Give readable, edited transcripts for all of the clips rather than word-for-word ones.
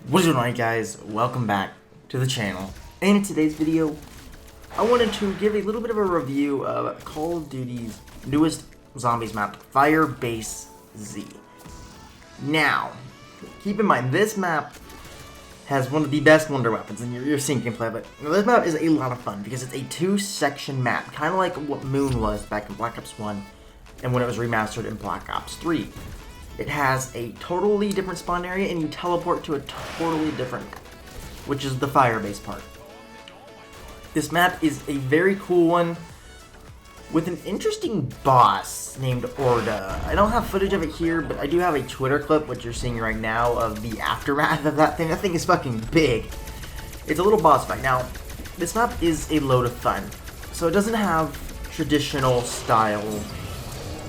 What's going on, guys? Welcome back to the channel. And in today's video, I wanted to give a little bit of a review of Call of Duty's newest zombies map, FireBase Z. Now, keep in mind, this map has one of the best wonder weapons, and you're seeing gameplay, but this map is a lot of fun because it's a two-section map, kind of like what Moon was back in Black Ops 1 and when it was remastered in Black Ops 3. It has a totally different spawn area, and you teleport to a totally different map, which is the FireBase part. This map is a very cool one with an interesting boss named Orda. I don't have footage of it here, but I do have a Twitter clip, which you're seeing right now, of the aftermath of that thing. That thing is fucking big. It's a little boss fight. Now, this map is a load of fun, so it doesn't have traditional style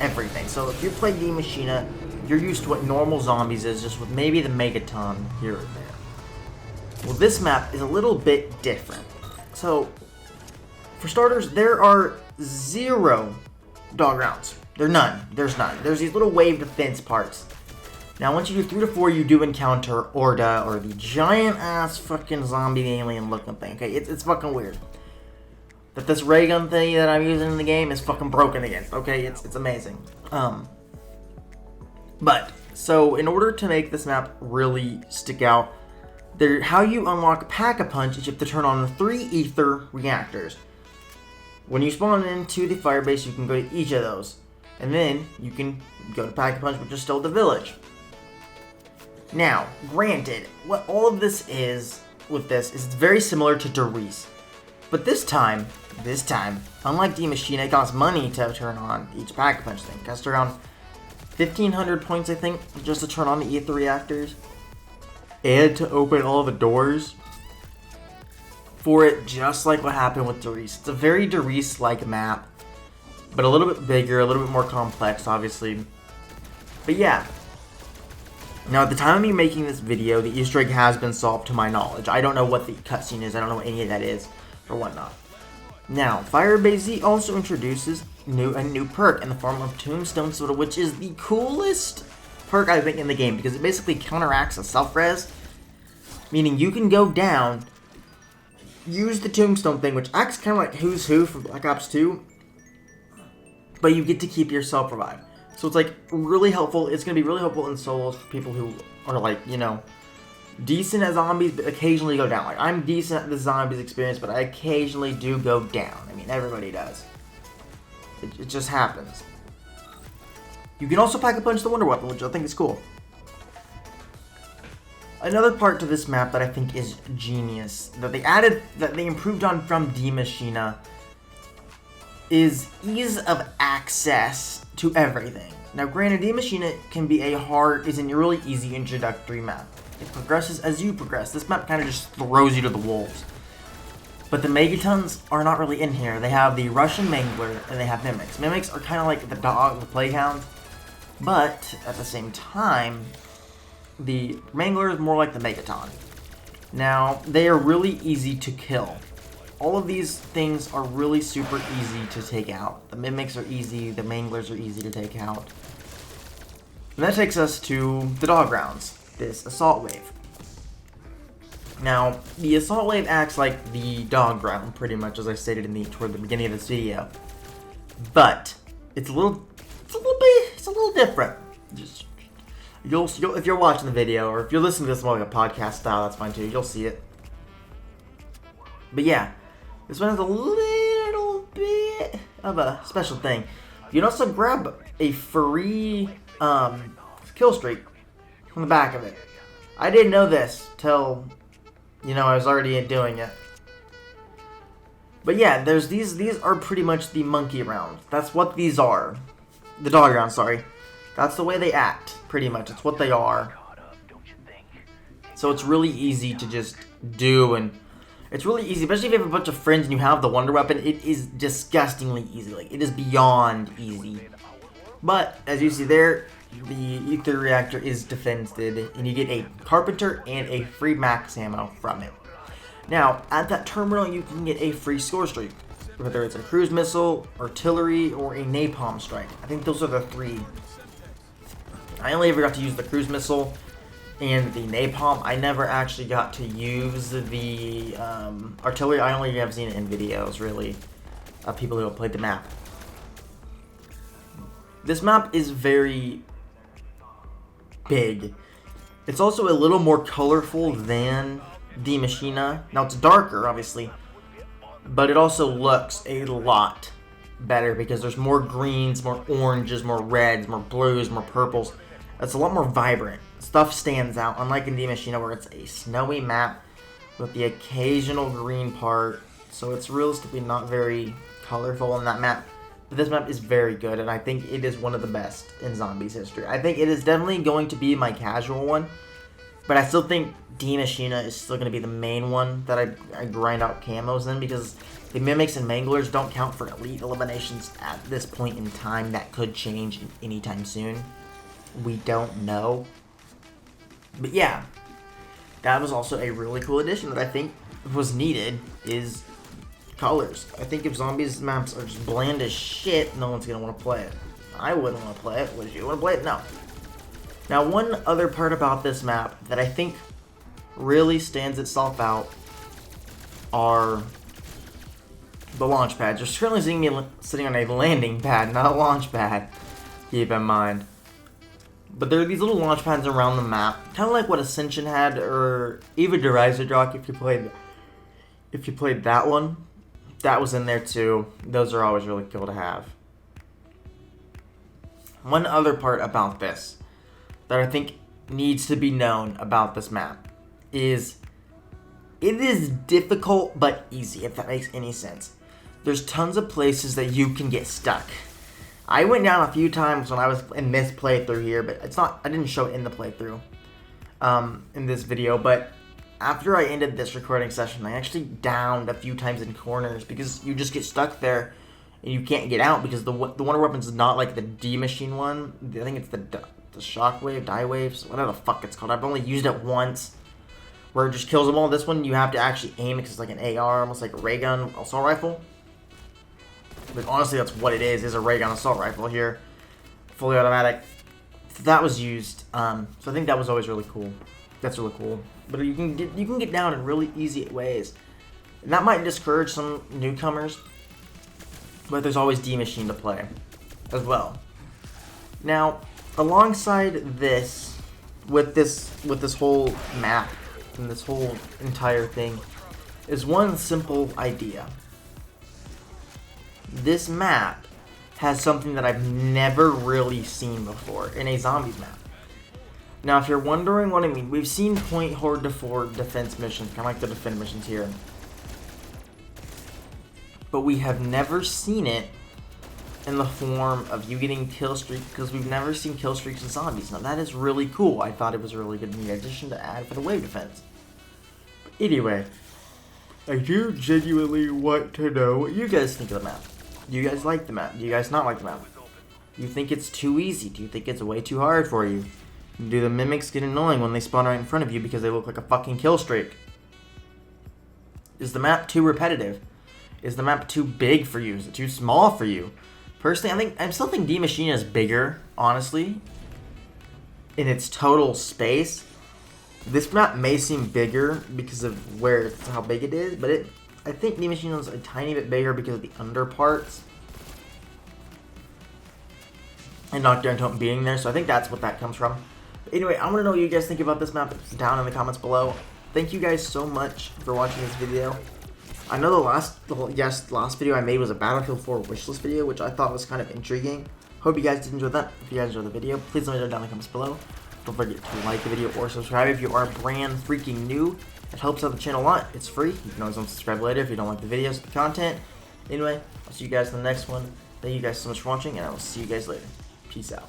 everything. So if you play D Machina, you're used to what normal zombies is, just with maybe the Megaton here and there. Well, this map is a little bit different. So, for starters, there are 0 dog rounds. There's none. There's these little wave defense parts. Now, once you do 3 to 4, you do encounter Orda, or the giant-ass fucking zombie alien-looking thing. Okay, it's fucking weird. That this ray gun thing that I'm using in the game is fucking broken against. Okay, it's amazing. But, so in order to make this map really stick out, how you unlock Pack-a-Punch is you have to turn on 3 ether reactors. When you spawn into the firebase, you can go to each of those. And then you can go to Pack-a-Punch, which is still the village. Now, granted, what all of this is with this is it's very similar to Doris. But this time, unlike D Machina, it costs money to turn on each Pack-a-Punch thing. It costs around 1,500 points, I think, just to turn on the ether reactors and to open all the doors for it, just like what happened with Doris. It's a very Doris-like map, but a little bit bigger, a little bit more complex, obviously. But yeah. Now, at the time of me making this video, the Easter egg has been solved to my knowledge. I don't know what the cutscene is. I don't know what any of that is or whatnot. Now, FireBase Z also introduces a new perk in the form of Tombstone Soda, which is the coolest perk I think in the game because it basically counteracts a self-res, meaning you can go down, use the Tombstone thing, which acts kind of like Who's Who from Black Ops 2, but you get to keep your self-revive. So it's like really helpful. It's going to be really helpful in solos for people who are like, you know, decent at zombies, but occasionally go down. Like, I'm decent at the zombies experience, but I occasionally do go down. I mean, everybody does. It just happens. You can also Pack-a-Punch the Wonder Weapon, which I think is cool. Another part to this map that I think is genius, that they improved on from D Machina, is ease of access to everything. Now, granted, D Machina is a really easy introductory map. It progresses as you progress. This map kind of just throws you to the wolves. But the Megatons are not really in here. They have the Russian Mangler and they have Mimics. Mimics are kind of like the dog, the Plaguehound. But at the same time, the Mangler is more like the Megaton. Now, they are really easy to kill. All of these things are really super easy to take out. The Mimics are easy, the Manglers are easy to take out. And that takes us to the dog rounds, this Assault Wave. Now, the Assault Wave acts like the dog round, pretty much, as I stated toward the beginning of this video. But it's a little different. If you're watching the video, or if you're listening to this more like a podcast style, that's fine too. You'll see it. But yeah, this one has a little bit of a special thing. You can also grab a free kill streak on the back of it. I didn't know this till, you know, I was already doing it. But yeah, there's these are pretty much the monkey round. That's what these are. The dog round, sorry. That's the way they act, pretty much. It's what they are. So it's really easy to just do, and it's really easy, especially if you have a bunch of friends and you have the Wonder Weapon. It is disgustingly easy. Like, it is beyond easy. But, as you see there, the ether reactor is defended, and you get a Carpenter and a free max ammo from it. Now, at that terminal, you can get a free score streak, whether it's a cruise missile, artillery, or a napalm strike. I think those are the 3. I only ever got to use the cruise missile, and the napalm. I never actually got to use the artillery. I only have seen it in videos, really, of people who have played the map. This map is very big. It's also a little more colorful than Die Maschine. Now, it's darker, obviously, but it also looks a lot better because there's more greens, more oranges, more reds, more blues, more purples. It's a lot more vibrant. Stuff stands out, unlike in Die Maschine where it's a snowy map with the occasional green part. So it's realistically not very colorful in that map. But this map is very good, and I think it is one of the best in Zombies history. I think it is definitely going to be my casual one, but I still think Die Maschine is still going to be the main one that I grind out camos in, because the Mimics and Manglers don't count for elite eliminations at this point in time. That could change anytime soon. We don't know. But yeah, that was also a really cool addition that I think was needed, is colors. I think if Zombies maps are just bland as shit, no one's going to want to play it. I wouldn't want to play it. Would you want to play it? No. Now, one other part about this map that I think really stands itself out are the launch pads. You're currently seeing me sitting on a landing pad, not a launch pad. Keep in mind. But there are these little launch pads around the map, kind of like what Ascension had, or even Derizadrock if you played that one. That was in there too. Those are always really cool to have. One other part about this that I think needs to be known about this map is it is difficult but easy, if that makes any sense. There's tons of places that you can get stuck. I went down a few times when I was in this playthrough here, but I didn't show it in the playthrough in this video, but after I ended this recording session, I actually downed a few times in corners because you just get stuck there and you can't get out, because the wonder weapons is not like the Die Maschine one. I think it's the shockwave, die waves, whatever the fuck it's called. I've only used it once, where it just kills them all. This one you have to actually aim it because it's like an AR, almost like a ray gun assault rifle. But honestly, that's what it is a ray gun assault rifle here, fully automatic. So that was used. So I think that was always really cool. That's really cool. But you can get down in really easy ways, and that might discourage some newcomers. But there's always Die Maschine to play as well. Now, alongside this, with this whole map and this whole entire thing, is one simple idea. This map has something that I've never really seen before in a Zombies map. Now, if you're wondering what I mean, we've seen point horde to fort defense missions, kind of like the defend missions here. But we have never seen it in the form of you getting kill streaks, because we've never seen kill streaks in Zombies. Now, that is really cool. I thought it was a really good neat addition to add for the wave defense. But anyway, I do genuinely want to know what you guys think of the map. Do you guys like the map? Do you guys not like the map? Do you think it's too easy? Do you think it's way too hard for you? Do the Mimics get annoying when they spawn right in front of you because they look like a fucking kill streak? Is the map too repetitive? Is the map too big for you? Is it too small for you? Personally, I still think Die Maschine is bigger, honestly, in its total space. This map may seem bigger because of how big it is, but I think Die Maschine is a tiny bit bigger because of the under parts and Knockdown Taunt being there, so I think that's what that comes from. But anyway, I want to know what you guys think about this map down in the comments below. Thank you guys so much for watching this video. I know the last video I made was a Battlefield 4 wishlist video, which I thought was kind of intriguing. Hope you guys did enjoy that. If you guys enjoyed the video, please let me know down in the comments below. Don't forget to like the video or subscribe if you are brand freaking new. It helps out the channel a lot. It's free. You can always unsubscribe later if you don't like the videos, the content. Anyway, I'll see you guys in the next one. Thank you guys so much for watching, and I will see you guys later. Peace out.